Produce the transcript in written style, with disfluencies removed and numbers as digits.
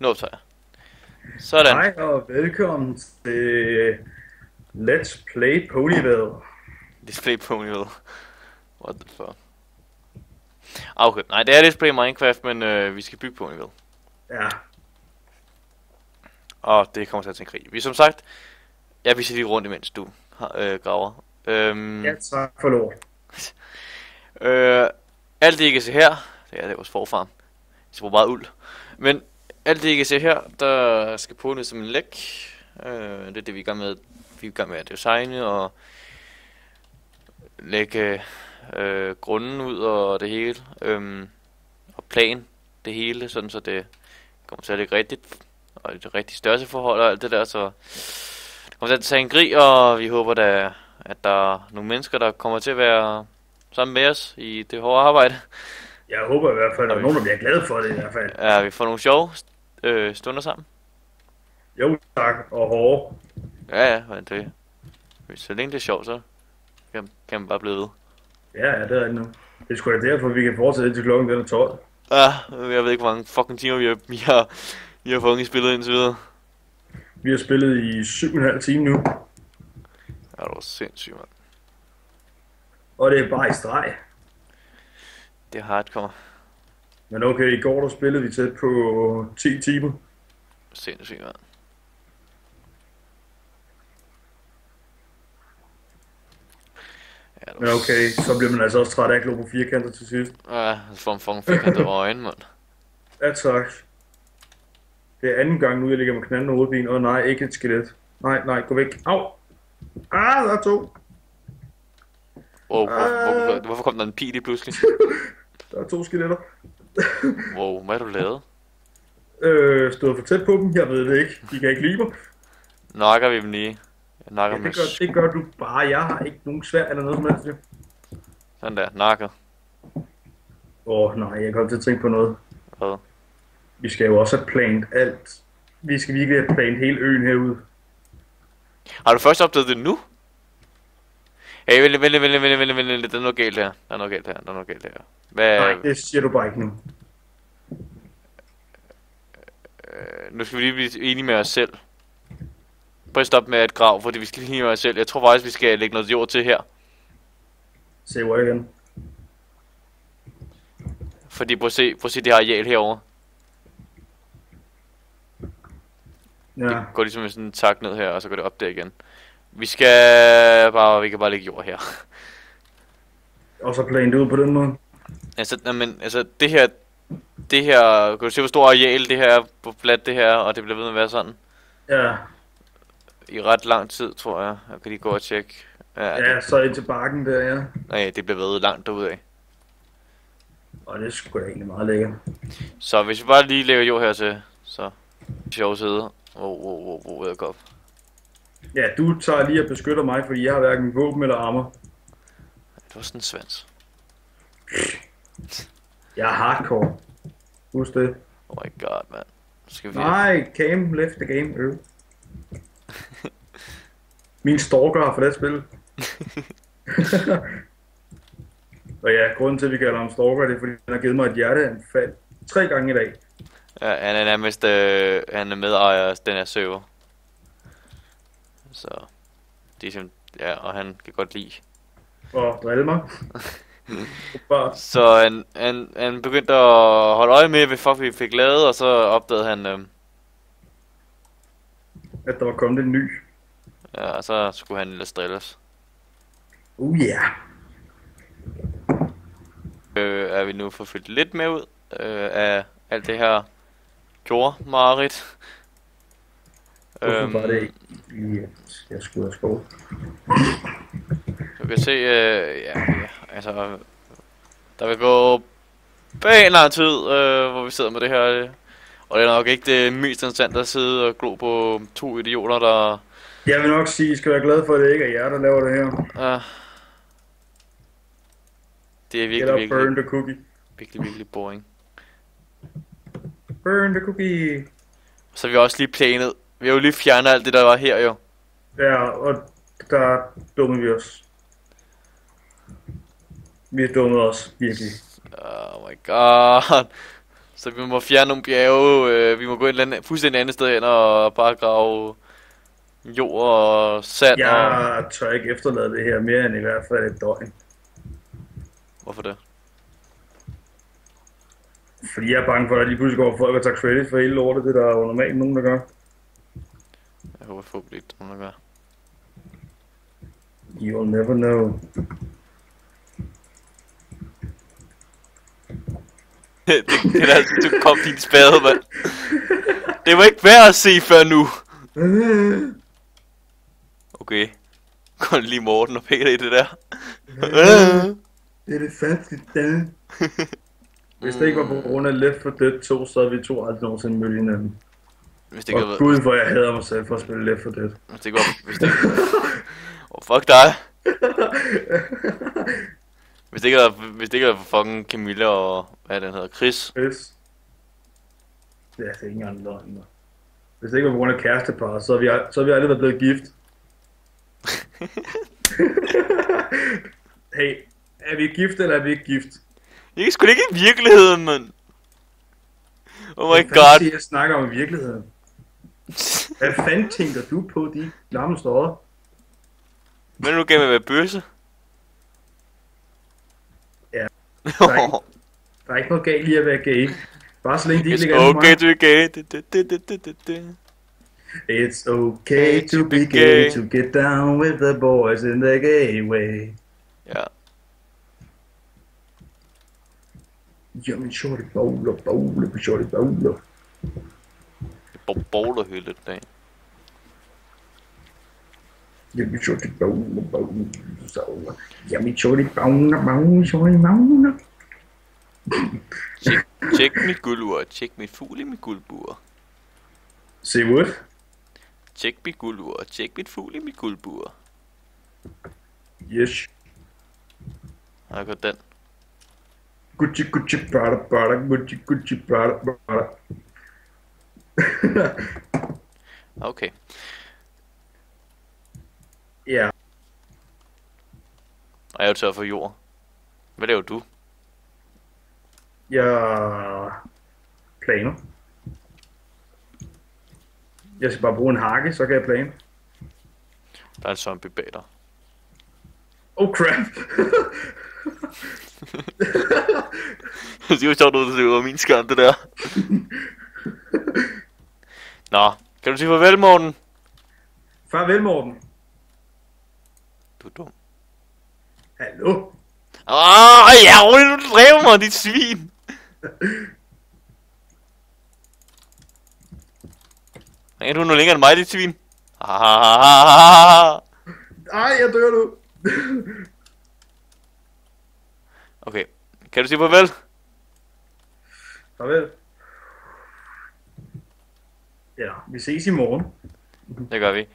Nu optager jeg. Sådan. Hej og velkommen til Let's Play Ponyville. Display Ponyville. What the fuck. Okay, nej, det er Display Minecraft, men vi skal bygge Ponyville. Ja, Og det kommer til at tage en krig. Vi som sagt, jeg viser lige rundt imens du graver. ja tak for lov. øh, alt det I kan se her, det er vores forfarm. Jeg skal bruge meget uld. Men alt det I kan se her, der skal på ned som en læk. Det er det vi er i gang med. Vi er i gang med at designe og lægge grunden ud og det hele. Og plan det hele, sådan så det kommer til at ligge rigtigt. Og det rigtige størrelseforhold og alt det der, så det kommer til at tage en grig, og vi håber da, at der er nogle mennesker, der kommer til at være sammen med os i det hårde arbejde. Jeg håber i hvert fald, at der Og er vi, nogen, der bliver glade for det i hvert fald. ja, vi får nogle sjove stunder sammen. Jo tak, og hårde. Ja, men det, så længe det er sjovt, så kan man bare blive ved. Ja, det er det nu. Det er sgu da derfor, vi kan fortsætte indtil klokken den er 12. Ja, jeg ved ikke, hvor mange fucking timer vi har fået spillet indtil videre. Vi har spillet i 7,5 timer nu, Ja, det var sindssygt, mand. og det er bare i streg. Det er hardcore. Men okay, i går der spillede vi tæt på 10 timer. Sindssygt, mand. Ja, det Men var okay, så bliver man altså også træt af at glo på firkanter til sidst. ja, så får man fucking firkantede øjne, mand. Ja tak. Det er anden gang nu, jeg ligger med knanden og hovedben. Åh nej, ikke et skelet. Nej, nej, gå væk. Au! Der er to. Wow, Ah, hvorfor kom der en pil lige pludselig? der er to skeletter. Wow, hvad har du lavet? Stod for tæt på dem? Jeg ved det ikke. De kan ikke lide mig. Nakker vi dem lige? Jeg nakker Ja, dem med det gør du bare. Jeg har ikke nogen svær eller noget som helst. Jo. sådan der, nakket. Nej, jeg kom til at tænke på noget. Hvad? Vi skal jo også have planet alt. Vi skal virkelig have planet hele øen herude. Har du først opdaget det nu? Hey, vent, der er noget galt her. Der er noget galt her. Nej, Hvad, det siger du bare ikke nu. nu skal vi lige blive enige med os selv. Prøv at stoppe med at grave, fordi vi skal lige enige med os selv. Jeg tror faktisk, vi skal lægge noget jord til her. Se hvor igen. Fordi prøv at se det her areal herovre. Det Ja, går ligesom sådan en tak ned her, og så går det op der igen. Vi kan bare lægge jord her. og så planet ud på den måde. Altså, det her, kan du se hvor stor areal det her er på plat det her, og det bliver ved med at være sådan Ja, i ret lang tid, tror jeg. Jeg kan lige gå og tjekke. Ja, ja, så ind til bakken der, ja. nej, det bliver ved langt derudad. Og det er sgu da egentlig meget lækkert. Så hvis vi bare lige lægger jord her til, så sjov side. Wow, edderkop. Ja, du tager lige og beskytter mig, fordi jeg har hverken våben eller armor. Det var sådan en svans. Jeg er hardcore. Husk det. Oh my god, mand. Så skal vi... Nej, Cam left the game. Min stalker har forladt spil. Og ja, grunden til, at vi kalder ham stalker, det er, fordi han har givet mig et hjerteanfald 3 gange i dag. Ja, han er nærmest, han er medejer af den her server. Så, det er simpelthen, ja, og han kan godt lide. Og drille mig. Bare, Så han begyndte at holde øje med, hvad fuck vi fik lavet, og så opdagede han, at der var kommet en ny. ja, og så skulle han lade drille os. Yeah. Er vi nu får fyldt lidt med ud af alt det her jordmareridt. Hvorfor var det ikke lige, at jeg skulle have skov? Du kan se, altså, der vil gå pænt lang tid, hvor vi sidder med det her. Og det er nok ikke det mest interessante at sidde og glo på to idioter, der... Jeg vil nok sige, at I skal være glade for, at det ikke er jer, der laver det her. Det er Get up, burn virkelig, the cookie. virkelig boring. Burn the cookie. Så vi har også lige planet. Vi har jo lige fjernet alt det, der var her jo. Ja, og der dummer vi os. Vi har dummet os, virkelig. Oh my god. Så vi må fjerne nogle bjerge, vi må gå et eller andet, fuldstændig andet sted hen og bare grave jord og sand og... Jeg tør ikke efterlade det her mere end i hvert fald et døgn. Hvorfor det? Fordi jeg er bange for, at lige pludselig går folk og tager credit for hele lortet, det der er jo normalt nogen, der gør. Jeg håber forhåbentlig ikke, nogen der gør. You'll never know. det er altså, du kom din spade, mand. Det var ikke værd at se før nu. Okay. Kom lige Morten og pækker i det der. Det er det fattigt, da. Hvis det ikke var på grund af Left 4 Dead 2, så havde vi to aldrig nogensinde mødt hinanden. Hvis det ikke Og gud, hvor jeg hader mig selv for at spille Left 4 Dead. Hvis det ikke var... Hvis det ikke... fuck dig. Hvis det ikke var for fucking Camilla og... Hvad den hedder? Chris. Chris. Det er altså ikke engang løgn. Hvis det ikke var på grund af kærestepar, så har vi aldrig været blevet gift. Hey, er vi gift eller er vi ikke gift? Det er sgu ikke i virkeligheden, mand. Oh my Hvad god. fanden jeg snakker om i virkeligheden? Hvad fanden tænker du på, de lamme støder? Hvad er nu gav med at være bøsse? Ja. Der er ikke noget galt i at være gay. Bare så længe de ikke ligger It's inde okay mig. to be gay. It's okay to be gay, to get down with the boys in the gay way. Ja. Jamen, shorty bowler, shorty bowler. Bowler hele den dag. Jamen, shorty bowler. Jamen, shorty bowler, shorty bowler. Tjek mit guldur, tjek mit fugl i mit guldbur. Say what? Tjek mit guldur, tjek mit fugl i mit guldbur. Yes. Har jeg godt den? Gucci, Prada, Gucci, Prada. Okay. Ja. Og jeg er jo tør for jord. Hvad laver du? Jeg planer. Jeg skal bare bruge en hakke, så kan jeg plane. Der er en zombie bag dig. Oh crap! Det er jo sjovt, at det var min skærm, det der. Nå, kan du sige farvel, Morten? Farvel, Morten. Du er dum. Hallo? Ja, rolig, du dræber mig, dit svin. Er du nu længere end mig, dit svin? Ej, jeg dør nu. Okay, kan du sige farvel? Farvel. Ja, vi ses i morgen. Det gør vi.